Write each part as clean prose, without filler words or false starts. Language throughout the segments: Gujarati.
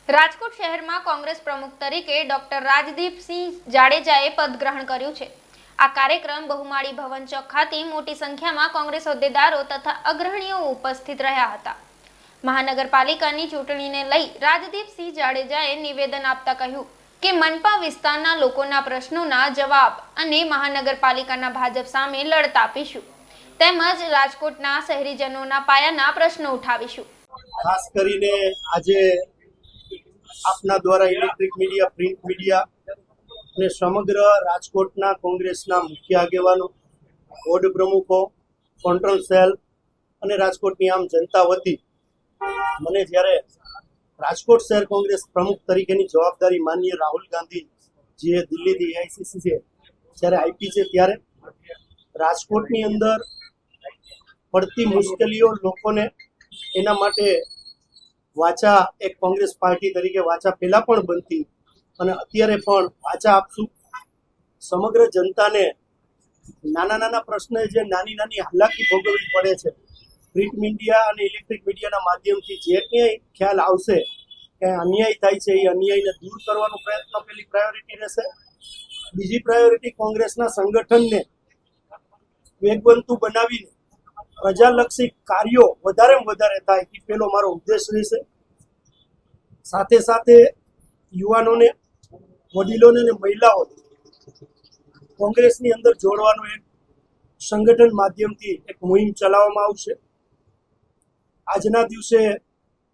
રાજકોટ શહેરમાં કોંગ્રેસ પ્રમુખ તરીકે ડોક્ટર રાજદીપસિંહ જાડેજાએ પદગ્રહણ કર્યું છે। આ કાર્યક્રમ બહુમાળી ભવન ચોક ખાતે મોટી સંખ્યામાં કોંગ્રેસ હોદ્દેદારો તથા અગ્રણીઓ ઉપસ્થિત રહ્યા હતા। મહાનગરપાલિકાની ચૂંટણીને લઈ રાજદીપસિંહ જાડેજાએ નિવેદન આપતા કહ્યું કે મનપા વિસ્તારના લોકોના પ્રશ્નોના જવાબ અને મહાનગરપાલિકાના ભાજપ સામે લડત આપીશું તેમજ રાજકોટના શહેરીજનોના પાયાના પ્રશ્નો ઉઠાવીશું। ખાસ કરીને આજે આપના દ્વારા ઇલેક્ટ્રિક મીડિયા, પ્રિન્ટ મીડિયા અને સમગ્ર રાજકોટના કોંગ્રેસના મુખ્ય આગેવાનો, વોર્ડ પ્રમુખો, કંટ્રોલ સેલ અને રાજકોટની આમ જનતા વતી મને જ્યારે રાજકોટ શહેર કોંગ્રેસ પ્રમુખ તરીકેની જવાબદારી માનનીય રાહુલ ગાંધી જે દિલ્હીથી એઆઈસીસી છે જ્યારે આપી છે, ત્યારે રાજકોટની અંદર પડતી મુશ્કેલીઓ લોકોને એના માટે વાચા એક કોંગ્રેસ પાર્ટી તરીકે વાચા પહેલા પણ બનતી અને અત્યારે પણ વાચા આપશું। સમગ્ર જનતાને નાના નાના પ્રશ્ને જે નાની નાની હાલાકી ભોગવવી પડે છે, પ્રિન્ટ મીડિયા અને ઇલેક્ટ્રિક મીડિયાના માધ્યમથી જે ક્યાંય ખ્યાલ આવશે કે અન્યાય થાય છે એ અન્યાયને દૂર કરવાનો પ્રયત્ન પહેલી પ્રાયોરિટી રહેશે। બીજી પ્રાયોરિટી કોંગ્રેસના સંગઠનને વેગવંતુ બનાવીને પ્રજાલક્ષી કાર્યો વધારેમાં વધારે થાય એ પેલો મારો ઉદ્દેશ રહેશે। સાથે સાથે યુવાનોને, વડીલોને અને મહિલાઓને કોંગ્રેસની અંદર જોડવાનું એક સંગઠન માધ્યમથી એક મુહિમ ચલાવવામાં આવશે। આજના દિવસે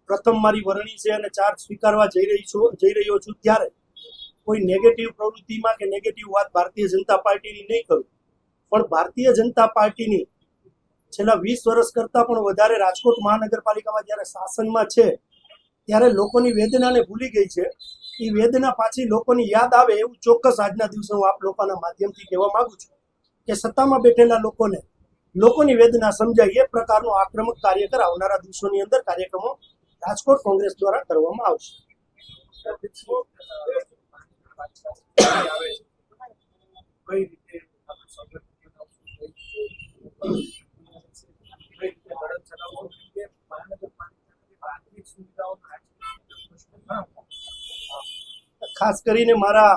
પ્રથમ મારી વરણી છે અને ચાર્જ સ્વીકારવા જઈ રહ્યો છું ત્યારે કોઈ નેગેટિવ પ્રવૃત્તિમાં કે નેગેટિવ વાત ભારતીય જનતા પાર્ટીની નહીં કરું, પણ ભારતીય જનતા પાર્ટીની છેલ્લા 20 વર્ષ કરતાં પણ વધારે રાજકોટ મહાનગરપાલિકામાં જ્યારે શાસનમાં છે ત્યારે લોકોની વેદનાને ભૂલી ગઈ છે। એ વેદના પાછી લોકોની યાદ આવે એવું ચોક્કસ આજના દિવસે હું આપ લોકોના માધ્યમથી કહેવા માંગુ છું કે સત્તામાં બેઠેલા લોકોની વેદના સમજાય એ પ્રકારનો આક્રમક કાર્યકર આવનારા દિવસોની અંદર કાર્યક્રમો રાજકોટ કોંગ્રેસ દ્વારા કરવામાં આવશે। ખાસ કરીને મારા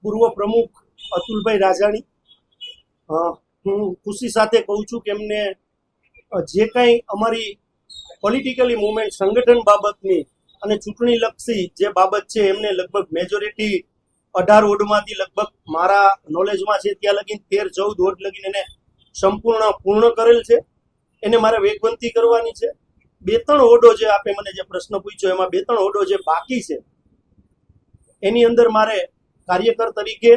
પૂર્વ પ્રમુખ અતુલભાઈ રાજાણી, હું ખુશી સાથે કહું છું કે એમને જે કંઈ અમારી પોલિટિકલી મુવમેન્ટ સંગઠન બાબતની અને ચૂંટણી લક્ષી જે બાબત છે એમને લગભગ મેજોરિટી 18 વોર્ડમાંથી લગભગ મારા નોલેજમાં છે ત્યાં લગીને 13-14 વોર્ડ લગીને એને પૂર્ણ કરેલ છે। એને મારે વેગવંતી કરવાની છે। 2-3 વોર્ડો જે આપે મને જે પ્રશ્ન પૂછ્યો એમાં 2-3 વોર્ડો જે બાકી છે એની અંદર મારે કાર્યકર તરીકે,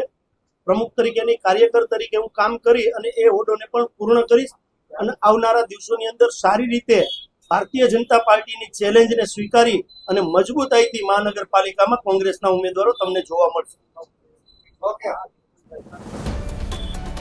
પ્રમુખ તરીકેની કાર્યકર તરીકે હું કામ કરી અને એ વોર્ડોને પણ પૂર્ણ કરીશ અને આવનારા દિવસોની અંદર સારી રીતે ભારતીય જનતા પાર્ટીની ચેલેન્જને સ્વીકારી અને મજબૂતાઈથી મહાનગરપાલિકામાં કોંગ્રેસના ઉમેદવારો તમને જોવા મળશે। ઓકે।